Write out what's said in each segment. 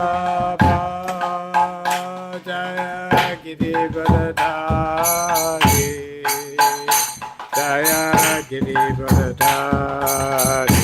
Vallabha Jaya Giridharadhari Jaya Giridharadhari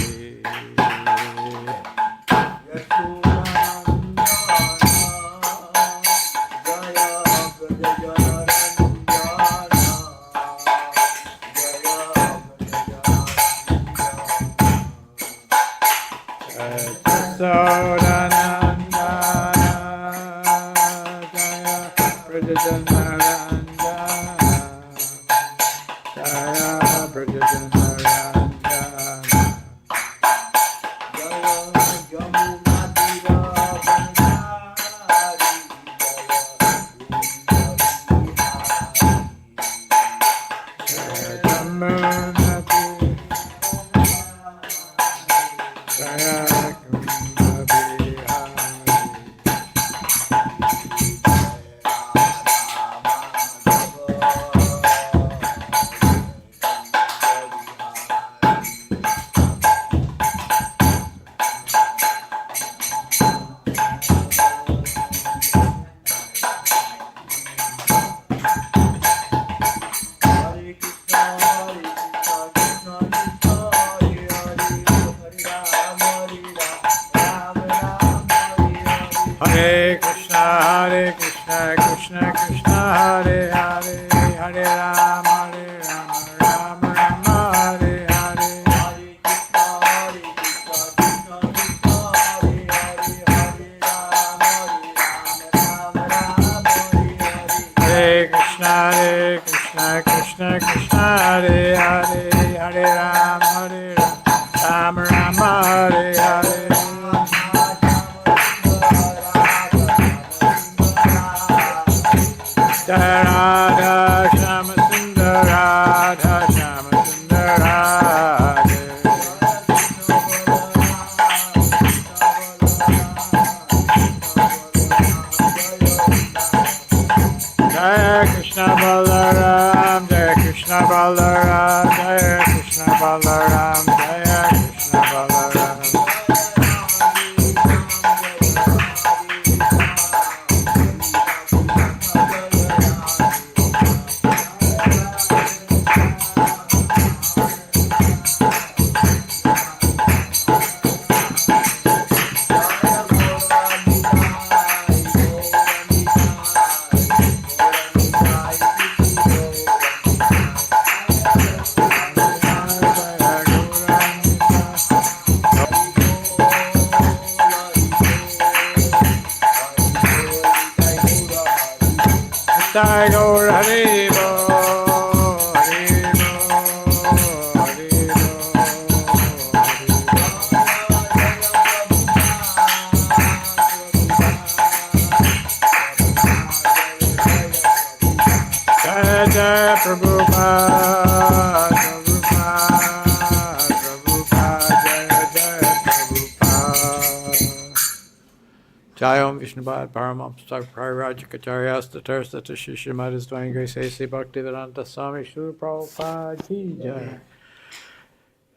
Jayam Vishnubhad Paramamstak Prarajakacharyas Tatarsa Tashishimadis Dwanga Sesi Bhaktivedanta Swami Srila Prabhupada Ki Jai.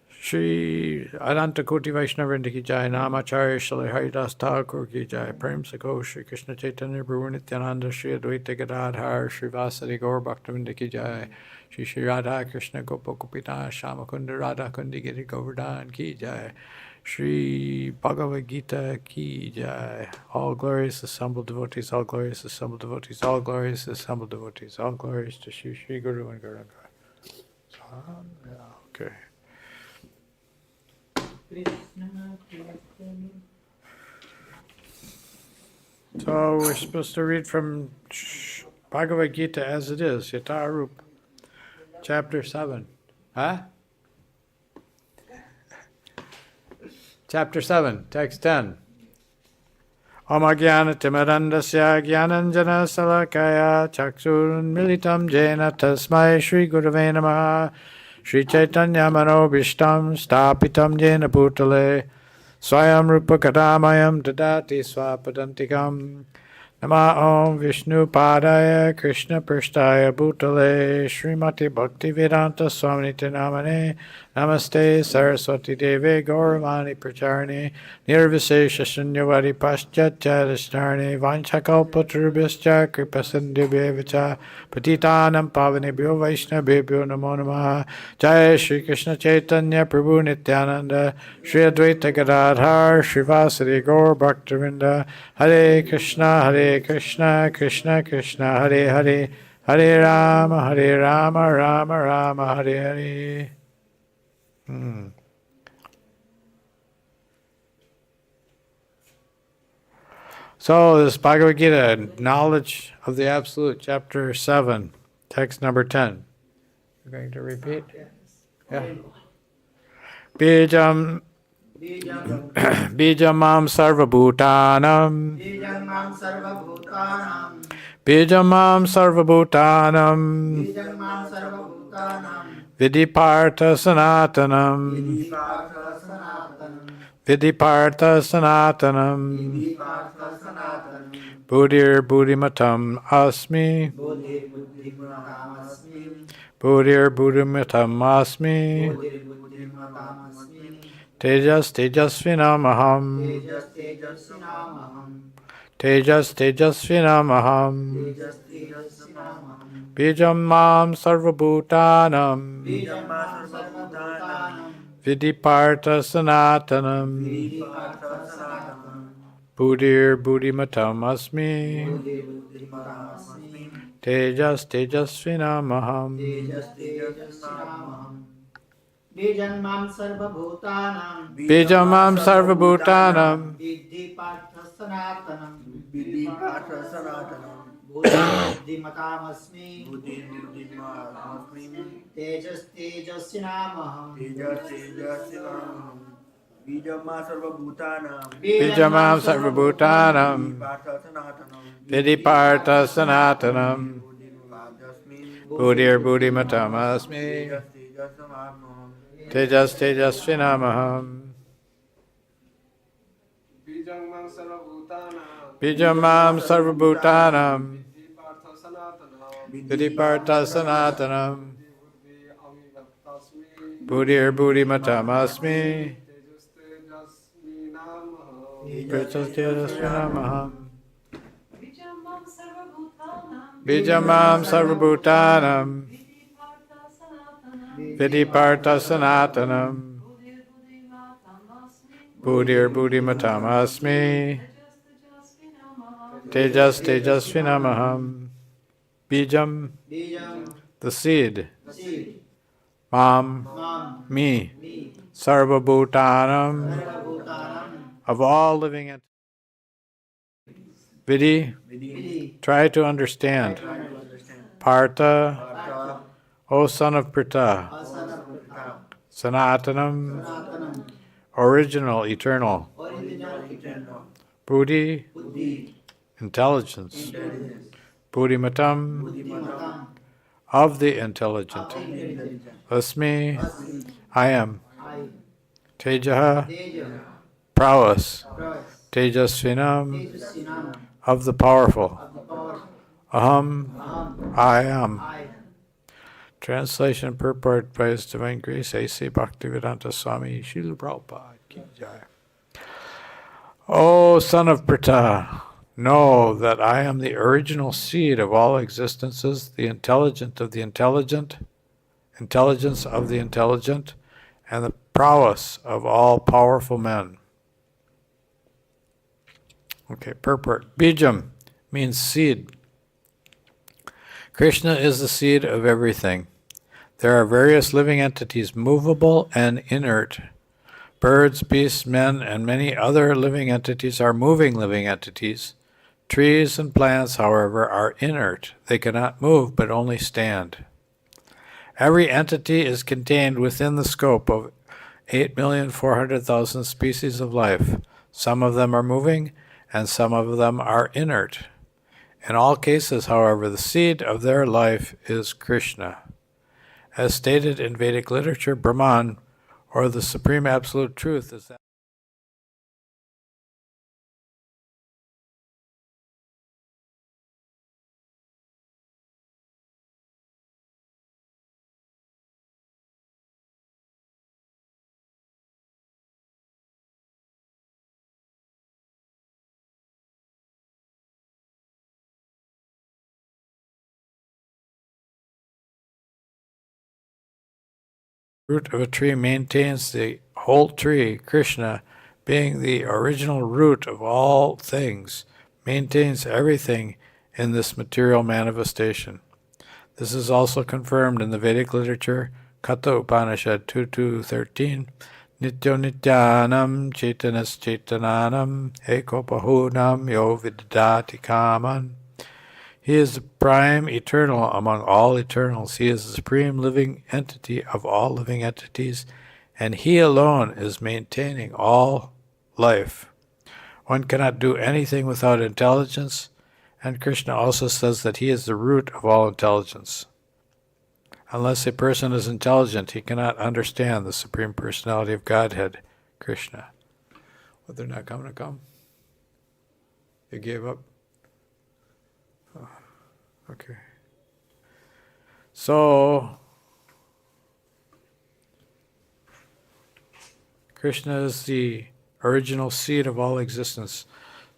Shri Adanta Koti Vaishnavrinda Ki Jai. Namacharya Shri Haridas Thakur Ki Jai. Prem Sakho Shri Krishna Chaitanya Prabhu Nityananda Shri Advaita Gadadhar Shri Vasari Gaur Bhaktivinoda Ki Jai. Shri Shri Radha Krishna Gopa Gopita Shamakunda Radha Kundi Giri Govardhan Ki Jai. Shri Bhagavad-gītā Ki Jai. All glorious assembled devotees, all glorious assembled devotees, all glorious assembled devotees, all glorious to Shri Shri Guru and Guru. Okay. So we're supposed to read from Bhagavad-gītā as it is, Yatha chapter 7. Huh? Chapter 7, text 10. Om Ajnana-timirandasya Jnananjana Salakaya Chakshurun Militam Jena Tasmai Shri Gurave Namaha Shri Chaitanya Manobhishtam Stapitam Jena Bhutale Swayam Rupa Kadamayam Dadati Swapadantikam Nama Om Vishnu Padaya Krishna Prasthaya Bhutale Srimati Bhakti Vedanta Swami Namane Namaste Saraswati Deve Gauravani Pracharne Nirvisesha Shunyavadi Paschatyarishnarne Vanchakalpatrubhyascha Kripasindhibhyevacha Patitanam Pavanebhyo Vaishnavebhyo Namo Namaha Jai Shri Krishna Chaitanya Prabhu Nityananda Shri Advaita Gadadhar Srivasadi Gaur Bhaktavinda Hare Krishna Krishna Krishna Hare Hare Hare Rama Rama Rama Hare Hare. So this Bhagavad-gītā, knowledge of the Absolute, chapter 7, text number 10. You're going to repeat? Yeah. Bījam bījaṁ sarva-bhūtānāṁ bījaṁ sarva-bhūtānāṁ viddhi pārtha sanātanam viddhi pārtha sanātanam buddhir buddhimatām asmi buddhir buddhimatām asmi tejas tejasvinām aham tejasvinām aham bījaṁ sarva-bhūtānāṁ viddhi pārtha sanātanam buddhir buddhimatām asmi tejasvinām aham bījaṁ sarva-bhūtānāṁ viddhi-pārtha sanātanam buddhimatām asmi tejasvinām aham bījaṁ sarva-bhūtānāṁ viddhi pārtha sanātanam buddhir buddhimatām asmi tejasvinām aham bījaṁ sarva-bhūtānāṁ viddhi pārtha sanātanam buddhir buddhimatām asmi tejasvinām aham bījaṁ sarva-bhūtānāṁ viddhi pārtha sanātanam buddhir buddhimatām asmi tejasvinām aham bījaṁ, the seed, me, sarva-bhūtānāṁ, of all living entities. Viddhi, try to understand. Partha, O son of Pṛthā. Sanātanam, original, eternal. Buddhi, intelligence. Buddhimatām, of the intelligent. Asmi, I am. Tejaḥ, prowess. Tejasvinām, of the powerful. Aham, I am. Translation Purport by His Divine Grace A.C. Bhaktivedanta Swami Srila Prabhupada Ki Jai. O son of Pṛthā, know that I am the original seed of all existences, the intelligent of the intelligent, intelligence of the intelligent, and the prowess of all powerful men. Okay, purport. Bījam means seed. Kṛṣṇa is the seed of everything. There are various living entities, movable and inert. Birds, beasts, men, and many other living entities are moving living entities. Trees and plants, however, are inert. They cannot move, but only stand. Every entity is contained within the scope of 8,400,000 species of life. Some of them are moving, and some of them are inert. In all cases, however, the seed of their life is Kṛṣṇa. As stated in Vedic literature, Brahman, or the Supreme Absolute Truth, is that root of a tree maintains the whole tree. Kṛṣṇa, being the original root of all things, maintains everything in this material manifestation. This is also confirmed in the Vedic literature, Kaṭha Upaniṣad 2.2.13. Nityo nityanam chaitanas chaitananam ekopahunam yo viddhati kaman. He is the prime eternal among all eternals. He is the supreme living entity of all living entities, and he alone is maintaining all life. One cannot do anything without intelligence, and Kṛṣṇa also says that he is the root of all intelligence. Unless a person is intelligent, he cannot understand the Supreme Personality of Godhead, Kṛṣṇa. Well, they're not coming to come? You gave up? Oh, okay. So, Kṛṣṇa is the original seed of all existence,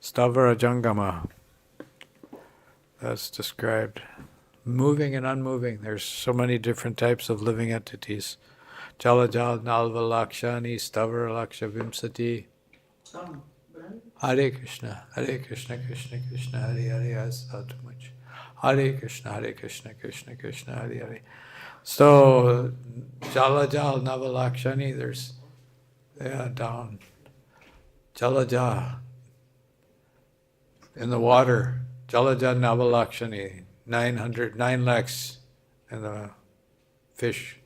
Stavara Jangama. That's described. Moving and unmoving. There's so many different types of living entities. Jalajal Nalva Lakshani Stavara Laksha Vimsati. Hare Kṛṣṇa, Hare Kṛṣṇa, Kṛṣṇa Kṛṣṇa, Hare Hare. That's not too much. Hare Kṛṣṇa, Hare Kṛṣṇa, Kṛṣṇa Kṛṣṇa, Hare Hare. So, Jalajal Nalva Lakshani, there's, down. Jalaja, in the water. Jalaja Nalva Lakshani. 9 lakhs in the fish.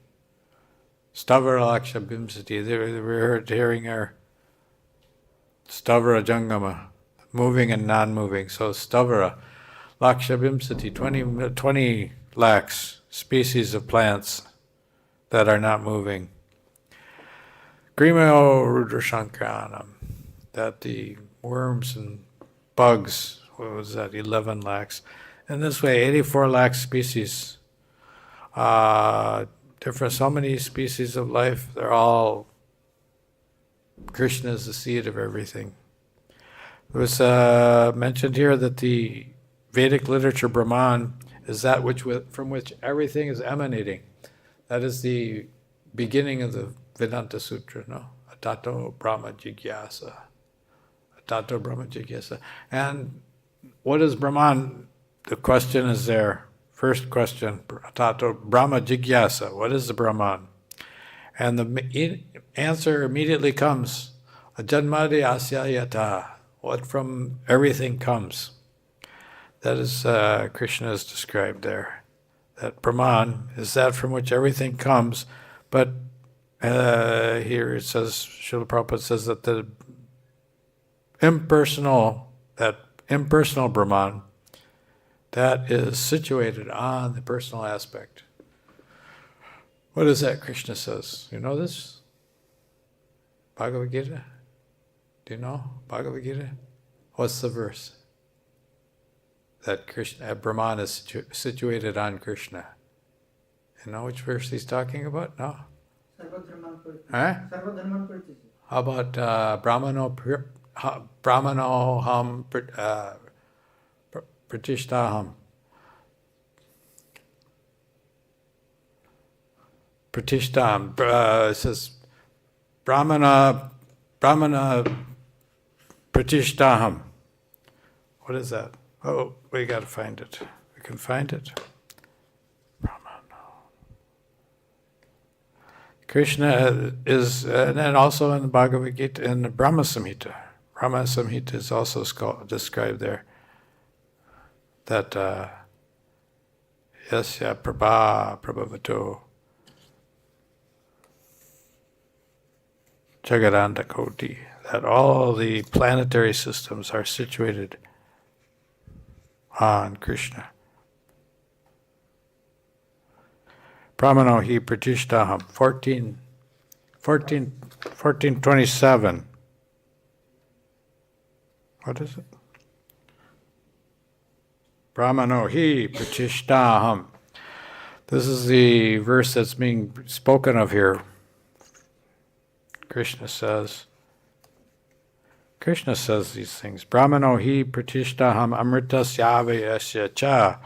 Stavara Laksha Bimsati. We're hearing our Stavara Jangama, moving and non-moving. So Stavara Laksha Bimsati, 20 lakhs species of plants that are not moving. Grimao Rudrashankaranam, that the worms and bugs, what was that, 11 lakhs. In this way, 84 lakh species, different, so many species of life, they're all, Kṛṣṇa is the seed of everything. It was mentioned here that the Vedic literature, Brahman, is that from which everything is emanating. That is the beginning of the Vedanta Sutra, no? Atato Brahma Jigyasa. Atato Brahma Jigyasa. And what is Brahman? The question is there. First question, Atato Brahma Jigyasa. What is the Brahman? And the answer immediately comes, Ajanmadi Asya Yata. What from everything comes. That is, Kṛṣṇa is described there. That Brahman is that from which everything comes, but here it says, Srila Prabhupada says that the impersonal Brahman, that is situated on the personal aspect. What is that Kṛṣṇa says? You know this? Bhagavad-gītā? Do you know Bhagavad-gītā? What's the verse? That Brahman is situated on Kṛṣṇa. You know which verse he's talking about? No? Huh? How about Brahmanoham Pratishtaham. It says Brahmana Pratishtaham. What is that? Oh, we got to find it. We can find it. Kṛṣṇa is, and then also in the Bhagavad-gītā, in the Brahma Samhita. Brahma Samhita is also described there. That yasya prabhavato jagadanda koti, that all the planetary systems are situated on Kṛṣṇa. Brahmano hi pratishtaham, 1427. What is it? Brahmano hi pratishtaham. This is the verse that's being spoken of here. Kṛṣṇa says these things. Brahmano hi pratishtaham amritasyavayasya cha.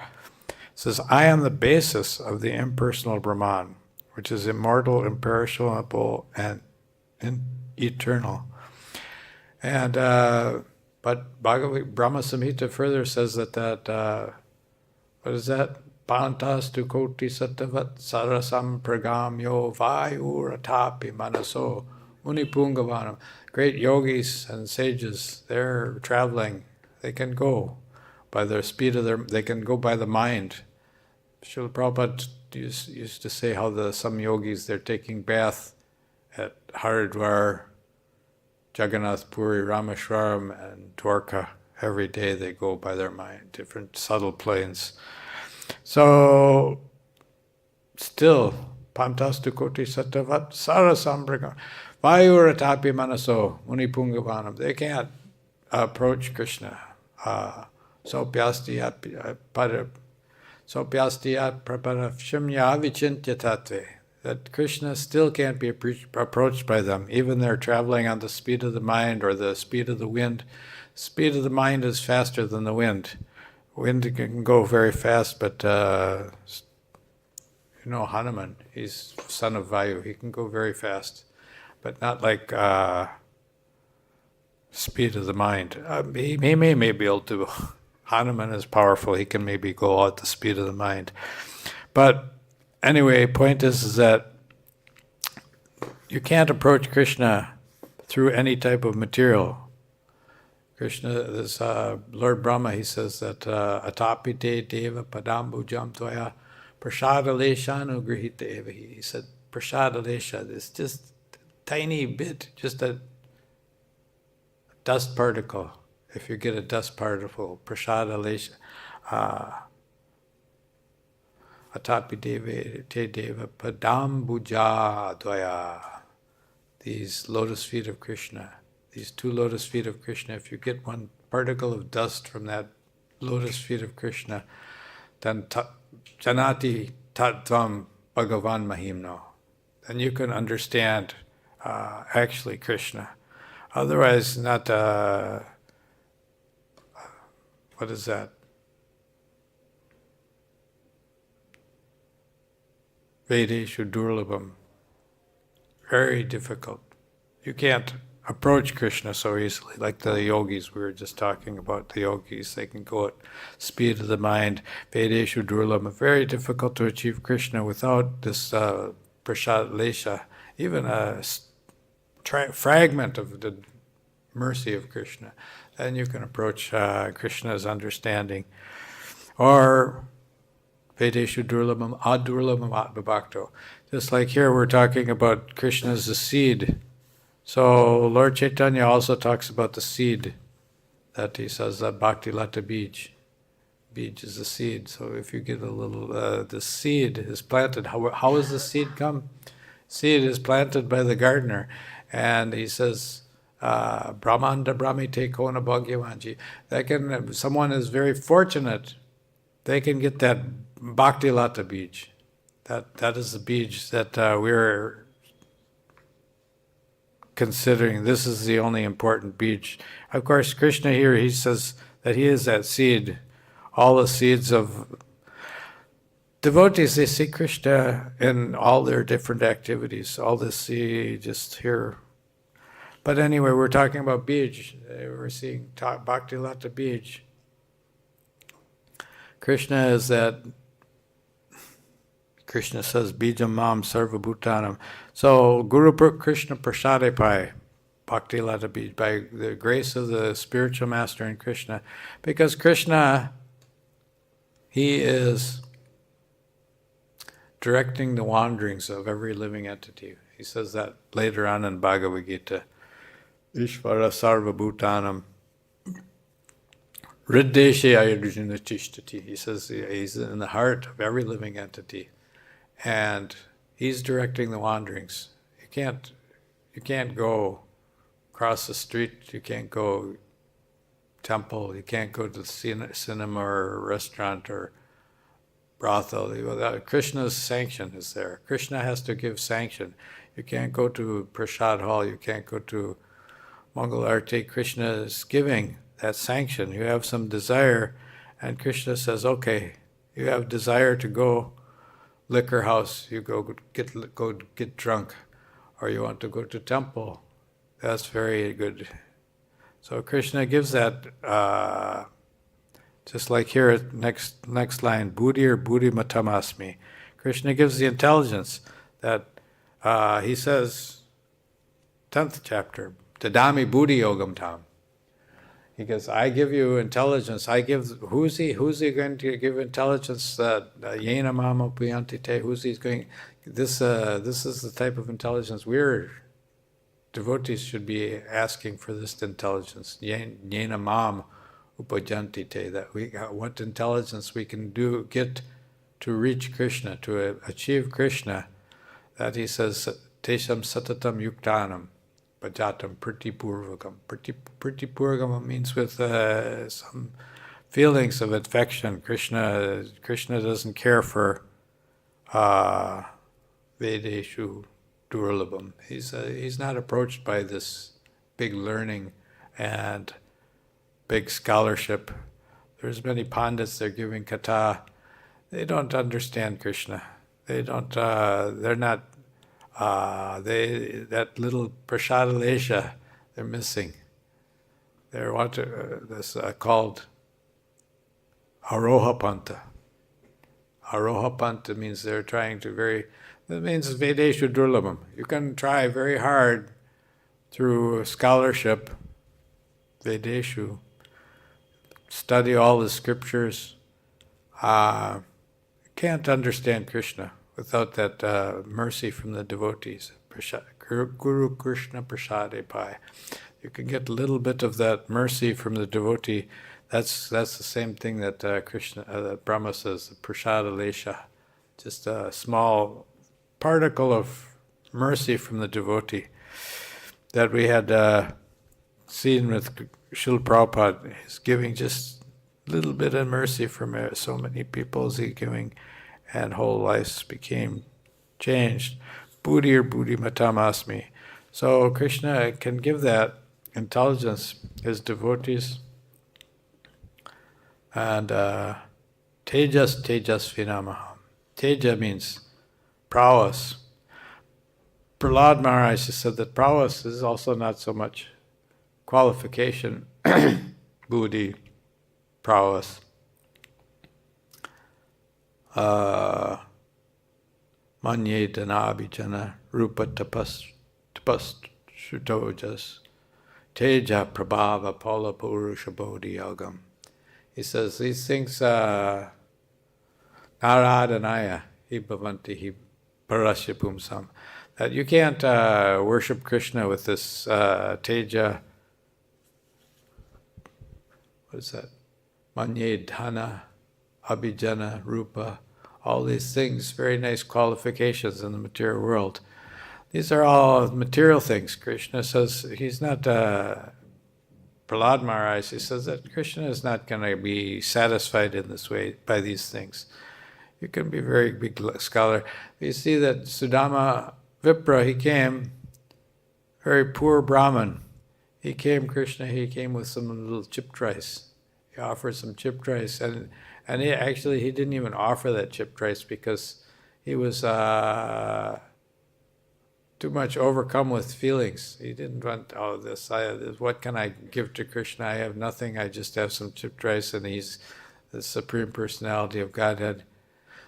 Says, I am the basis of the impersonal Brahman, which is immortal, imperishable, and eternal. And but Bhagavad Brahma Samhita further says that what is that? Pantastu koti satavat sarasam pragamyo vayuratapi manaso unipungavanam. Great yogis and sages, they're traveling. They can go by their speed of they can go by the mind. Srila Prabhupada used to say how some yogis, they're taking bath at Haridwar, Jagannath Puri, Rameshwaram, and Dwarka. Every day they go by their mind, different subtle planes. So, still, Pantastu koti satavat sarasambragam vayuratapi manaso munipungavanam. They can't approach Kṛṣṇa. Sopyastiyat praparafshamya vichintya tattve. That Kṛṣṇa still can't be approached by them, even they're traveling on the speed of the mind or the speed of the wind. Speed of the mind is faster than the wind. Wind can go very fast, but Hanuman, he's son of Vayu, he can go very fast, but not like speed of the mind. He may be able to. Hanuman is powerful, he can maybe go at the speed of the mind. But anyway, point is that you can't approach Kṛṣṇa through any type of material. Kṛṣṇa, this Lord Brahma, he says that atapi te deva padam bījaṁ tvaya prasada leshanu grihita eva. He said prasada lesha, it's just a tiny bit, just a dust particle. If you get a dust particle, prasada lesha, atapi te deva padam bījaṁ tvaya. These lotus feet of Kṛṣṇa. These two lotus feet of Kṛṣṇa, if you get one particle of dust from that lotus feet of Kṛṣṇa, then janati tattvam bhagavan mahimno. Then you can understand actually Kṛṣṇa. Otherwise, not, what is that? Vedeshu durlabham. Very difficult. You can't approach Kṛṣṇa so easily, like the yogis we were just talking about. The yogis, they can go at speed of the mind. Vedeshu durlabham. Very difficult to achieve Kṛṣṇa without this prasad lesha, even a fragment of the mercy of Kṛṣṇa. Then you can approach Kṛṣṇa's understanding. Or Vedeshu durlabham adurlabham atmabhakto. Just like here we're talking about Kṛṣṇa as the seed. So Lord Chaitanya also talks about the seed, that he says that bhakti lata bij. Bij is the seed. So if you get a little, the seed is planted. How does the seed come? Seed is planted by the gardener. And he says, Brahmanda Brahmite Kona Bhagyavanji. Someone is very fortunate, they can get that bhakti lata bij. That is the bij that we're considering. This is the only important bij. Of course, Kṛṣṇa here, he says that he is that seed. All the seeds of devotees, they see Kṛṣṇa in all their different activities. All this see just here. But anyway, we're talking about bij. We're seeing bhakti lata bij. Kṛṣṇa is that. Kṛṣṇa says, bījaṁ sarva-bhūtānāṁ. So, Guru Kṛṣṇa prasade pai, bhakti lata bij, by the grace of the spiritual master in Kṛṣṇa. Because Kṛṣṇa, he is directing the wanderings of every living entity. He says that later on in Bhagavad-gītā. Ishvara sarva-bhūtānāṁ. Riddeshe ayurjuna tishtati. He says he's in the heart of every living entity. And he's directing the wanderings. You can't go across the street, you can't go temple, you can't go to the cinema or restaurant or brothel. Krishna's sanction is there. Kṛṣṇa has to give sanction. You can't go to Prasad Hall, you can't go to Mangal Arti. Kṛṣṇa is giving that sanction. You have some desire, and Kṛṣṇa says, okay, you have desire to go, liquor house, you go get drunk, or you want to go to temple. That's very good. So Kṛṣṇa gives that, just like here, next line, buddhir buddhi-matām asmi. Kṛṣṇa gives the intelligence that he says, 10th chapter, Dadami buddhi yogam tam. He goes, I give you intelligence. Who's he going to give intelligence? Yena mama puyanti te. Who's he going? This is the type of intelligence we're devotees should be asking for. This intelligence. Yena mam upajanti te. That what intelligence we can get to reach Kṛṣṇa, to achieve Kṛṣṇa. That he says, tesham satatam yuktanam. Bhajatam pritipurvakam. Pritipurvakam means with some feelings of affection. Kṛṣṇa doesn't care for vedeshu durlabham. He's not approached by this big learning and big scholarship. There's many pandits, they're giving katha. They don't understand Kṛṣṇa. They're not. That little prashadalesha they're missing. They're called aroha panta. Aroha panta means they're trying to that means vedeshu durlabham. You can try very hard through scholarship, vedeshu, study all the scriptures. Can't understand Kṛṣṇa without that mercy from the devotees. Guru Kṛṣṇa prasade pai. You can get a little bit of that mercy from the devotee. That's the same thing that that Brahma says, prasada lesha. Just a small particle of mercy from the devotee that we had seen with Srila Prabhupada. He's giving just a little bit of mercy from so many people as he's giving, and whole lives became changed. Buddhir buddhi-matām asmi. So Kṛṣṇa can give that intelligence his devotees. And tejasvinām aham. Teja means prowess. Prahlād Maharaj said that prowess is also not so much qualification, buddhi, prowess. Manye dhanabhijana rupa tapas shutojas teja prabhava pala purusha bodhi yogam. He says these things naradhanaya hi bhavanti hi parasya pumsam. That you can't worship Kṛṣṇa with this teja. What is that? Manye dhana, abhijana, rupa. All these things, very nice qualifications in the material world. These are all material things. Kṛṣṇa says he's not, Prahlād Maharaj, he says that Kṛṣṇa is not going to be satisfied in this way by these things. You can be a very big scholar. You see that Sudama Vipra, he came, very poor Brahmin. Kṛṣṇa, he came with some little chipped rice. He offered some chipped rice, and he didn't even offer that chipped rice because he was too much overcome with feelings. He didn't want, what can I give to Kṛṣṇa? I have nothing, I just have some chipped rice, and he's the Supreme Personality of Godhead.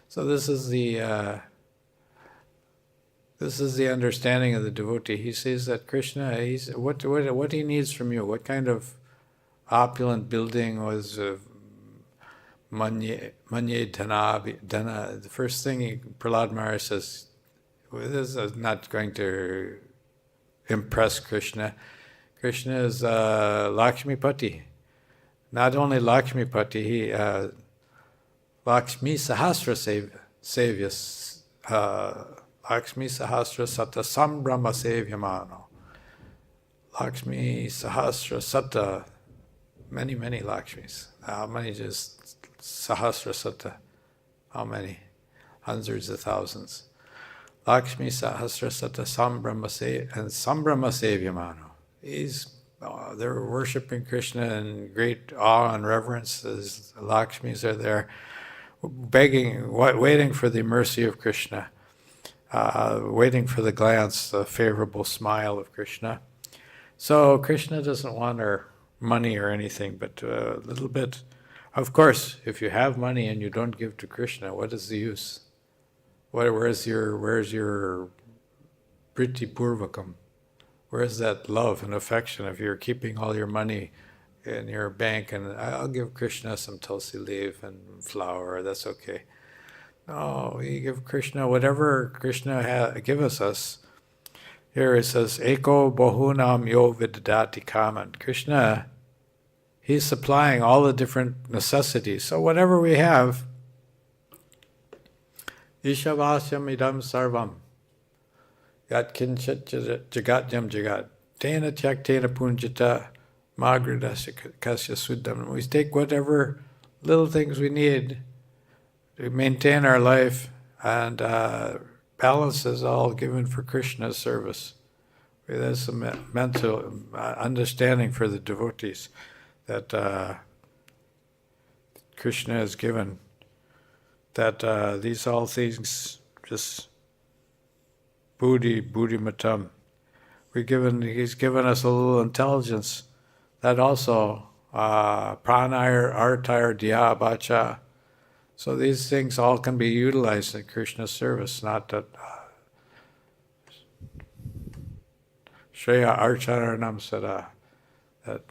So this is the understanding of the devotee. He says that Kṛṣṇa, what he needs from you, what kind of opulent building was Manye Dhana. The first thing Prahlād Maharaj says, this is not going to impress Kṛṣṇa. Kṛṣṇa is Lakshmipati. Not only Lakshmipati, he Lakshmi Sahasra Savyas. Lakshmi Sahasra Sata Sambrahma Sevyamano. Lakshmi Sahasra Sata. Many, many Lakshmis. How many just Sahasra Sata? How many? Hundreds of thousands. Lakshmi Sahasra Sata Sambrahma Sevyamano. They're worshipping Kṛṣṇa in great awe and reverence as the Lakshmis are there. begging, waiting for the mercy of Kṛṣṇa, waiting for the glance, the favorable smile of Kṛṣṇa. So Kṛṣṇa doesn't want our money or anything, but a little bit. Of course, if you have money and you don't give to Kṛṣṇa, what is the use? Where's your priti purvakam? Where's that love and affection if you're keeping all your money in your bank and I'll give Kṛṣṇa some tulsi leaf and flour, that's okay. No, we give Kṛṣṇa whatever Kṛṣṇa gives us. Here it says, Eko bahunam yo viddhati kaman. Kṛṣṇa, he's supplying all the different necessities. So whatever we have, Ishavasyam idam sarvam. Yat kinchit jagatyam jagat. Tena tyaktena punjita magradasya kasya suddham. We take whatever little things we need to maintain our life, and balance is all given for Kṛṣṇa's service. There's some mental understanding for the devotees that Kṛṣṇa has given, that these all things, just buddhi-matām. He's given us a little intelligence that also pranayar, artayar, dhya, bacha. So these things all can be utilized in Kṛṣṇa's service, not that Shreya archaranam sada, that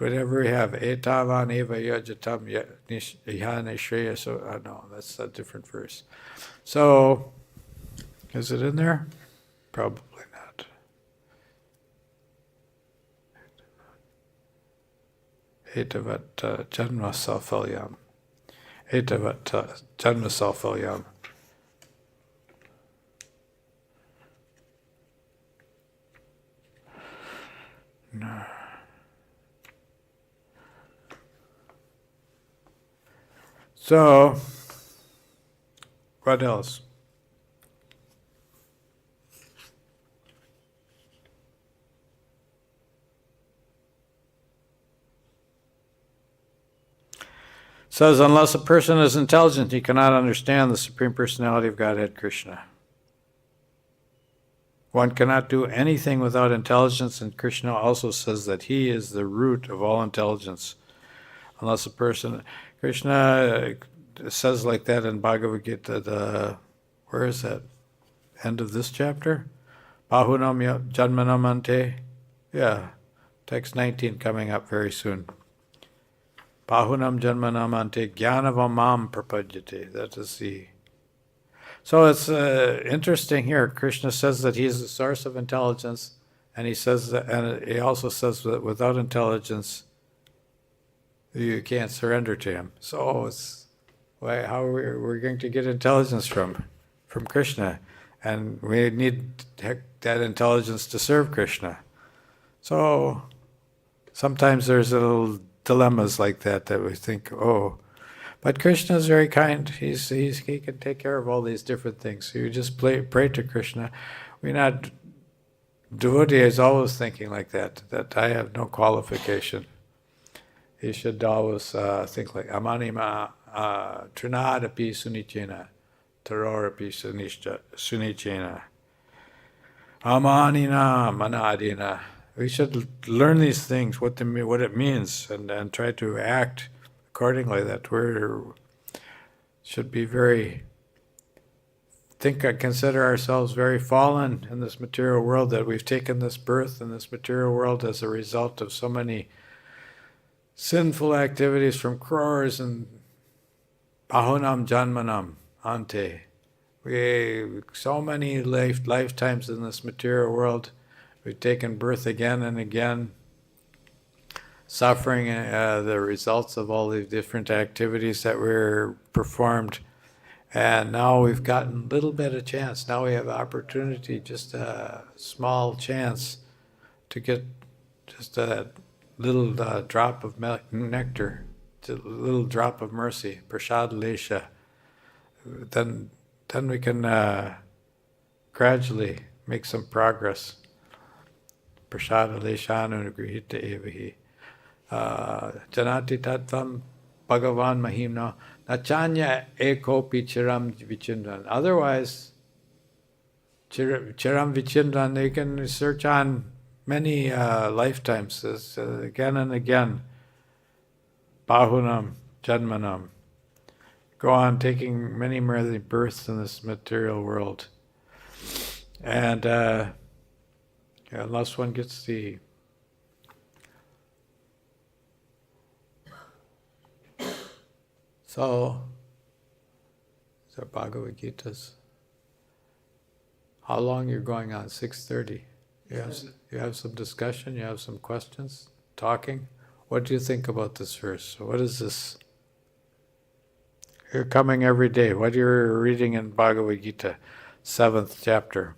whatever we have, etavan eva yajatam ihane shreya, so no, that's a different verse. So, is it in there? Probably not. Etavat janma safalyam. Etavat janma safalyam. No. So, what else? Says, unless a person is intelligent, he cannot understand the Supreme Personality of Godhead, Kṛṣṇa. One cannot do anything without intelligence, and Kṛṣṇa also says that he is the root of all intelligence. Unless a person, Kṛṣṇa says like that in Bhagavad-gītā, where is that? End of this chapter? Bahunam janmanam ante. Yeah, text 19 coming up very soon. Bahunam janmanam ante jnanavamam prapadyate. That is the... So it's interesting here. Kṛṣṇa says that he is the source of intelligence, and he says that, and he also says that without intelligence, you can't surrender to him. So it's how we're going to get intelligence from Kṛṣṇa, and we need that intelligence to serve Kṛṣṇa. So sometimes there's little dilemmas like that we think, oh. But Kṛṣṇa is very kind. He can take care of all these different things. So you just pray to Kṛṣṇa. Devotee is always thinking like that I have no qualification. He should always think like, amanima trinadapi sunichena, tarorapi sunichena, amanina manadina. We should learn these things, what it means, and try to act accordingly. That we should be consider ourselves very fallen in this material world, that we've taken this birth in this material world as a result of so many sinful activities from crores and bahunam janmanam ante. We so many lifetimes in this material world. We've taken birth again and again, suffering the results of all the different activities that were performed. And now we've gotten a little bit of chance. Now we have opportunity, just a small chance to get just a little drop of nectar, a little drop of mercy, prasad lesha. Then we can gradually make some progress. Prasad leshanu grihita evahi. Janati tattvam Bhagavan Mahimno Nachanya Ekopi Chiram Vichindran. Otherwise, Chiram Vichindran, they can search on many lifetimes, again and again. Bahunam, Janmanam. Go on taking many births in this material world. And unless one gets the So, these are Bhagavad-gītas. How long you're going on? 6:30. You have some discussion? You have some questions? Talking? What do you think about this verse? What is this? You're coming every day. What you're reading in Bhagavad-gītā, 7th chapter.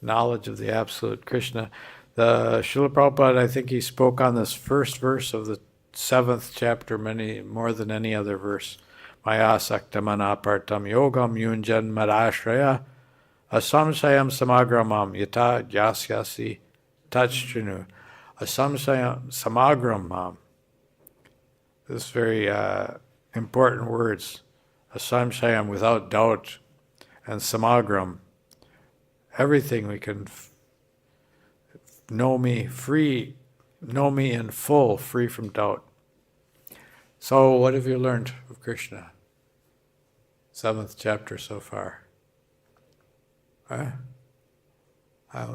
Knowledge of the Absolute Kṛṣṇa. The Srila Prabhupada, I think he spoke on this first verse of the 7th chapter more than any other verse. Maya saktamana partam yogam yunjan madashraya asamsayam samagramam yata yasyasi tachtrinu. Asamsayam samagramam. This very important words. Asamsayam, without doubt, and samagram. Everything we can know me free, know me in full, free from doubt. So what have you learned of Kṛṣṇa? 7th chapter so far. I'm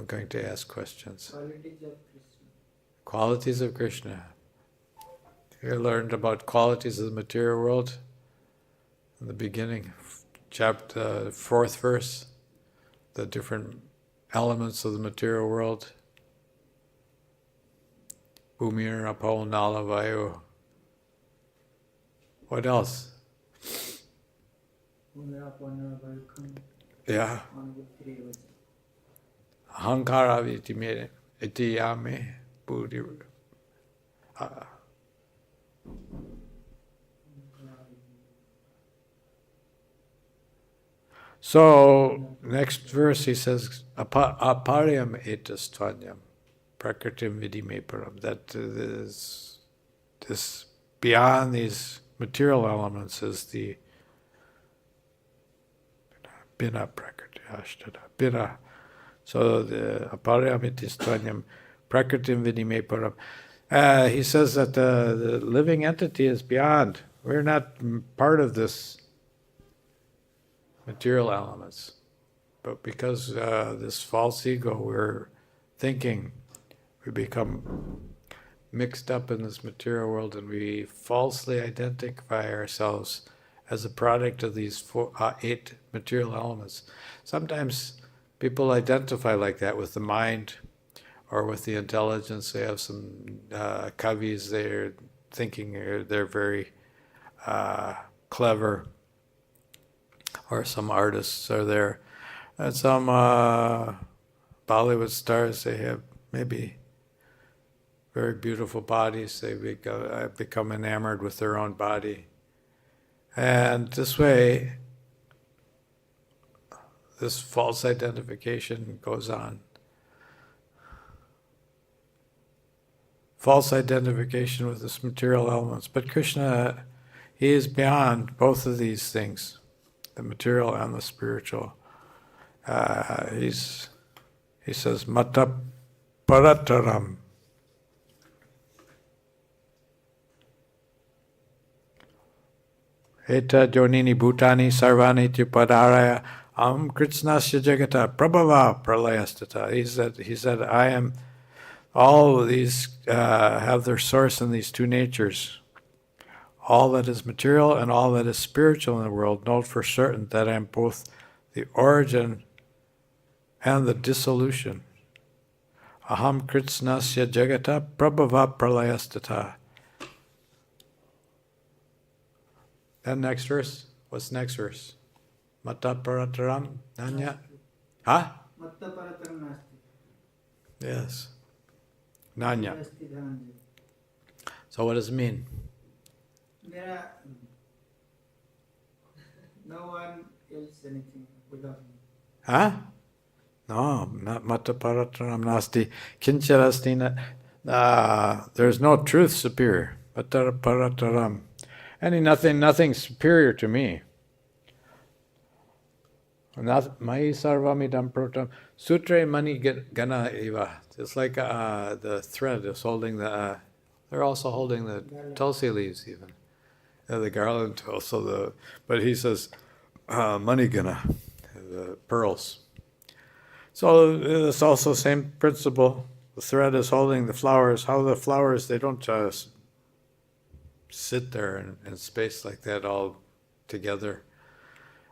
going to ask questions. Qualities of Kṛṣṇa. You learned about qualities of the material world in the beginning, chapter 4th verse, the different elements of the material world. Bhumir, Apo, Nala, Vayu. What else? Yeah. Ahankara iti yame buddhir. So, next verse he says, aparyam etas tvanyam, prakritim viddhi-me-param, that this beyond these material elements is the bina prakriti ashtada, bina. So the aparyam etas tvanyam, prakritim viddhi-me-param. He says that the living entity is beyond. We're not part of this material elements. But because this false ego, we're thinking, we become mixed up in this material world and we falsely identify ourselves as a product of these 8 material elements. Sometimes people identify like that with the mind or with the intelligence. They have some kavis, they're thinking they're very clever, or some artists are there. And some Bollywood stars, they have maybe very beautiful bodies. They become enamored with their own body. And this way, this false identification goes on. False identification with this material elements. But Kṛṣṇa, he is beyond both of these things, the material and the spiritual. He says, Mata parataram. Eta jonini bhutani sarvani tupadaraya Kṛṣṇasya jagata prabhava pralayastata. He said, I am, all of these have their source in these 2 natures. All that is material and all that is spiritual in the world, note for certain that I am both the origin and the dissolution. Aham Kṛṣṇasya jagata prabhava pralayastata. Then next verse. What's next verse? Mata parataram nanya. Huh? Matta parataram nasti. Yes. Nanya. So what does it mean? There are no one else anything without me. Huh? No, not Mata parataram nasti. Kincharastina. There's no truth superior. Mata parataram. nothing superior to me. Not Mai sarvamidam protam sutre mani gana eva. Just like the thread is holding the. They're also holding the tulsi leaves even. The garland also but he says mani gana, the pearls. So it's also same principle. The thread is holding the flowers. How the flowers, they don't sit there in space like that all together.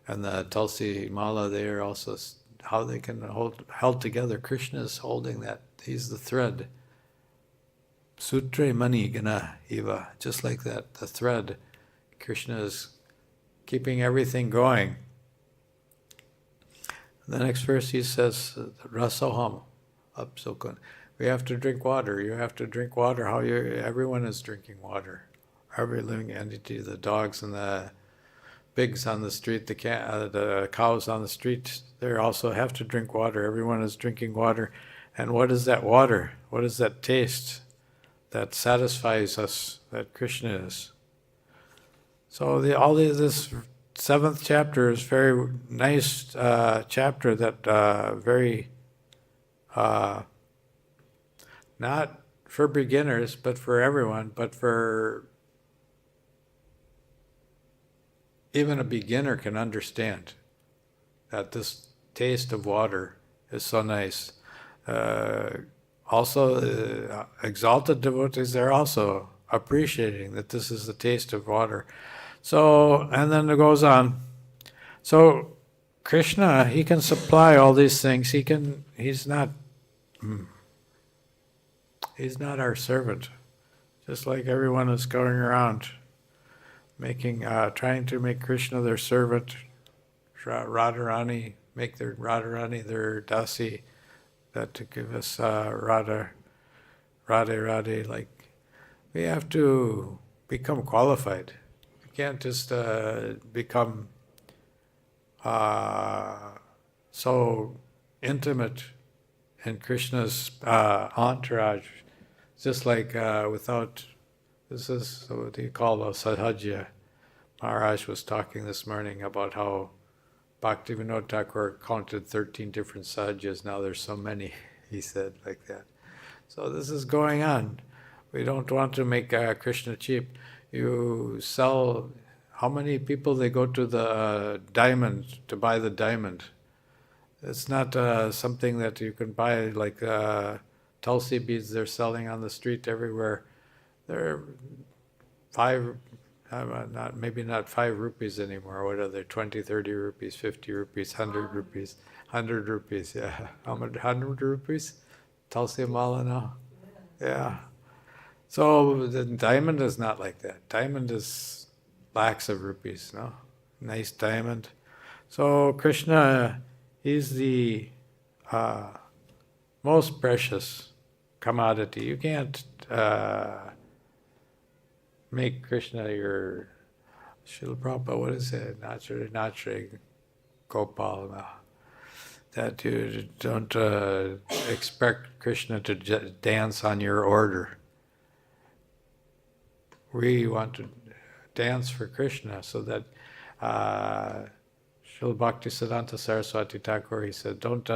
And the tulsi mala, they are also, how they can held together. Krishna is holding that. He's the thread. Sutre mani gana eva. Just like that, the thread. Krishna is keeping everything going. The next verse he says, rasoham, upsokun. We have to drink water. You have to drink water. Everyone is drinking water. Every living entity, the dogs and the pigs on the street, the cows on the street, they also have to drink water. Everyone is drinking water. And what is that water? What is that taste that satisfies us, that Krishna is? So this 7th chapter is very nice chapter that very not for beginners, but for everyone, but for even a beginner can understand that this taste of water is so nice. Also, exalted devotees, they're also appreciating that this is the taste of water. So, and then it goes on. So, Krishna, he can supply all these things. He's not our servant. Just like everyone is going around trying to make Krishna their servant, Radharani, make their Radharani their dasi, that to give us Radhe, like, we have to become qualified. We can't just become so intimate in Krishna's entourage, just like without. This is what you call a sadhajya. Maharaj was talking this morning about how Bhaktivinoda Thakur counted 13 different sadhjas. Now there's so many, he said, like that. So this is going on. We don't want to make Krishna cheap. You sell, how many people they go to the diamond to buy the diamond? It's not something that you can buy like tulsi beads they're selling on the street everywhere. They're maybe not 5 rupees anymore. What are they? 20, 30 rupees, 50 rupees, 100 rupees. 100 rupees, yeah. How much? 100 rupees? Tulsi mala now? Yeah. So the diamond is not like that. Diamond is lakhs of rupees, no? Nice diamond. So Krishna, he's the most precious commodity. You can't make Krishna your Srila Prabhupada, what is it? Nachari Gopal. That you don't expect Krishna to dance on your order. We want to dance for Krishna, so that Srila Bhaktisiddhanta Saraswati Thakur, he said, don't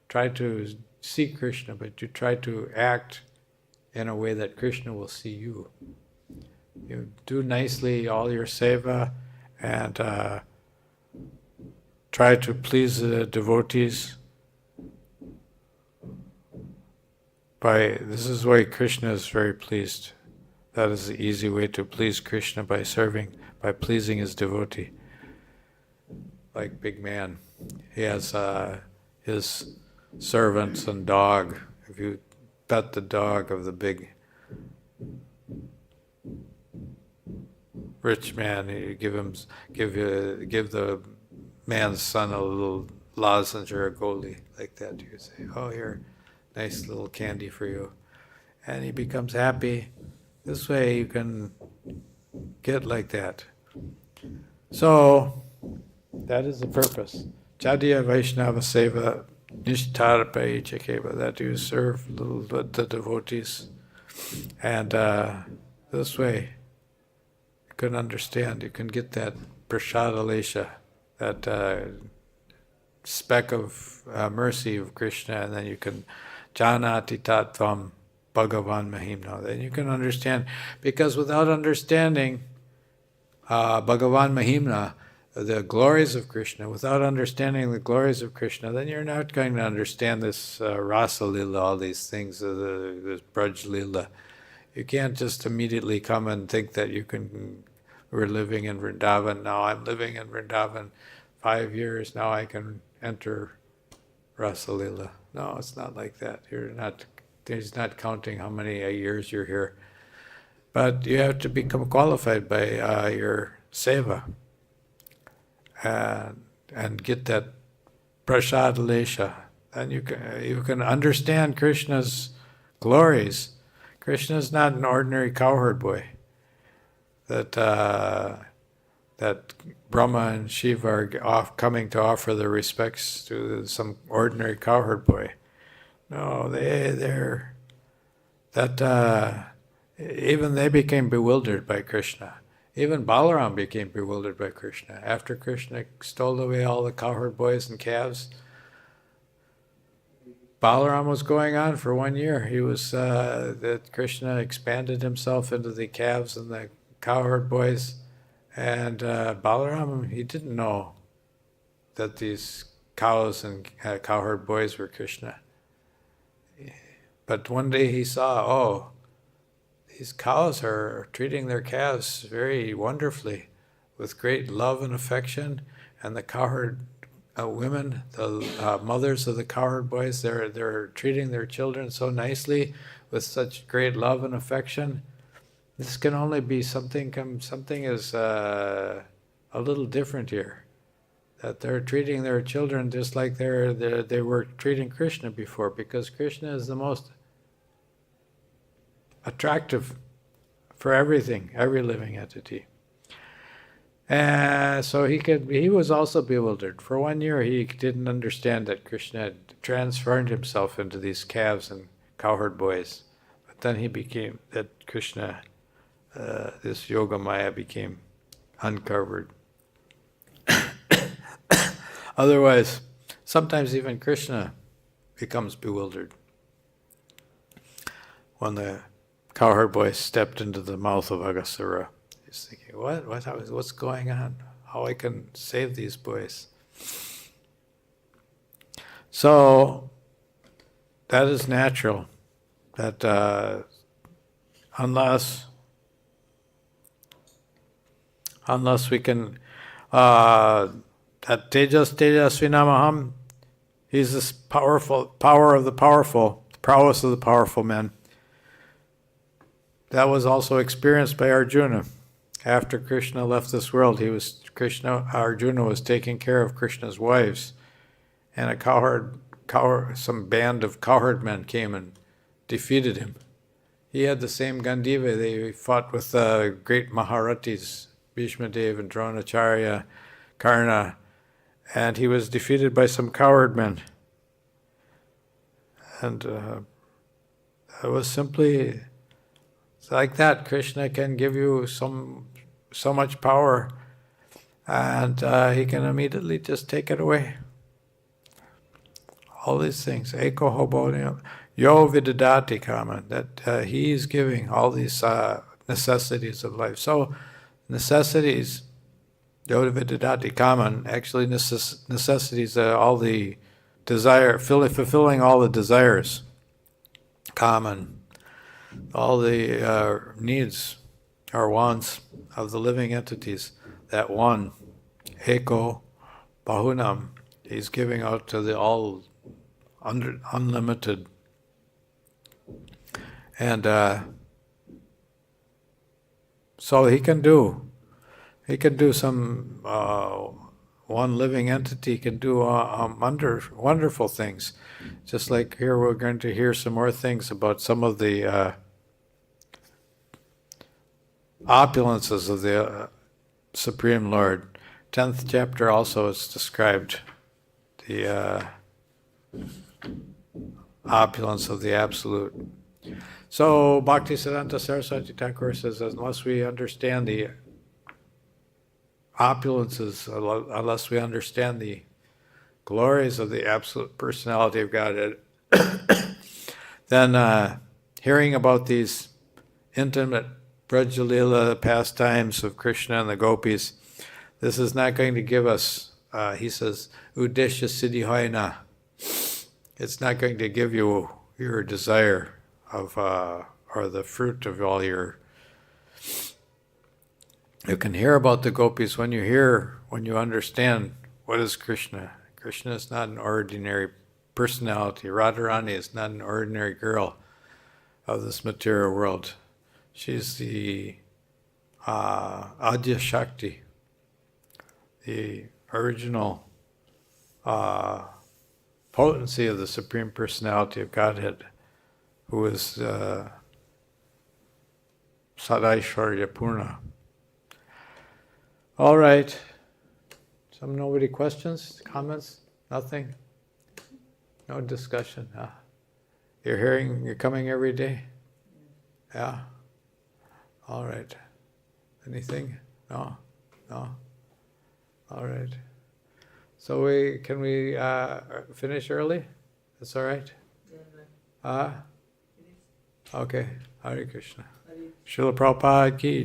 try to see Krishna, but you try to act in a way that Krishna will see you. You do nicely all your seva and try to please the devotees. This is why Krishna is very pleased. That is the easy way to please Krishna, by pleasing his devotee. Like big man, he has his servants and dog. If you pet the dog of the big rich man, you give the man's son a little lozenge or a goli, like that. You say, "Oh, here, nice little candy for you," and he becomes happy. This way, you can get like that. So that is the purpose. Jadya Vaishnava Seva Nishtarpai Chekeva, that you serve the devotees, and this way, can understand, you can get that prasada that speck of mercy of Krishna, and then you can janati tattvam Bhagavan Mahimna. Then you can understand, because without understanding Bhagavan Mahimna, the glories of Krishna, without understanding the glories of Krishna, then you're not going to understand this rasa lila, all these things, this braj lila. You can't just immediately come and think that we're living in Vrindavan, now I'm living in Vrindavan 5 years, now I can enter rasa lila. No, it's not like that. He's not counting how many years you're here. But you have to become qualified by your seva and get that prasad lesha. Then you can understand Krishna's glories. Krishna's not an ordinary cowherd boy that Brahma and Shiva are coming to offer their respects to some ordinary cowherd boy. No, even they became bewildered by Krishna. Even Balaram became bewildered by Krishna. After Krishna stole away all the cowherd boys and calves, Balaram was going on for 1 year. That Krishna expanded himself into the calves and the cowherd boys, and Balaram, he didn't know that these cows and cowherd boys were Krishna. But one day he saw, these cows are treating their calves very wonderfully, with great love and affection, and the cowherd women, the mothers of the cowherd boys, they're treating their children so nicely, with such great love and affection. This can only be something is a little different here. That they're treating their children just like they were treating Krishna before, because Krishna is the most attractive for everything, every living entity. So he was also bewildered. For 1 year he didn't understand that Krishna had transformed himself into these calves and cowherd boys. But then Krishna, this Yoga Maya became uncovered. Otherwise, sometimes even Krishna becomes bewildered. When the cowherd boy stepped into the mouth of Aghasura, he's thinking, what's going on? How I can save these boys? So, that is natural. That unless we can that tejasvinām aham, he's this power of the powerful, prowess of the powerful men. That was also experienced by Arjuna. After Krishna left this world, Arjuna was taking care of Krishna's wives, and some band of cowherd men came and defeated him. He had the same Gandiva. They fought with great Maharathis, Bhishmadev and Dronacharya, Kṛṣṇa, and he was defeated by some cowherd men. And it was simply like that. Krishna can give you so much power, and he can immediately just take it away. All these things, eko hoboniam, yo vidadati kaman, that he is giving all these necessities of life. So necessities, yo vidadati kaman, actually necessities, all the desire, fulfilling all the desires, kaman, all the needs or wants of the living entities. That one, eko bahunam, he's giving out to the all unlimited. And so he can do some, one living entity can do wonderful things. Just like here, we're going to hear some more things about some of the opulences of the Supreme Lord. 10th chapter also is described, the opulence of the Absolute. So Bhaktisiddhanta Saraswati Thakur says, unless we understand the opulences unless we understand the glories of the absolute personality of Godhead. Then hearing about these intimate Brajalila pastimes of Krishna and the gopis, this is not going to give us, he says, Uddeshya Siddhi Hoina. It's not going to give you your desire of, or the fruit of all your. You can hear about the gopis when you understand what is Krishna. Krishna is not an ordinary personality. Radharani is not an ordinary girl of this material world. She's the Adya Shakti, the original potency of the Supreme Personality of Godhead, who is Sadaishvarya Purna. All right. Nobody questions, comments? Nothing? No discussion? You're coming every day? Yeah? All right. Anything? No? No? All right. So can we finish early? That's all right? Okay. Hare Krishna. Srila Prabhupada ki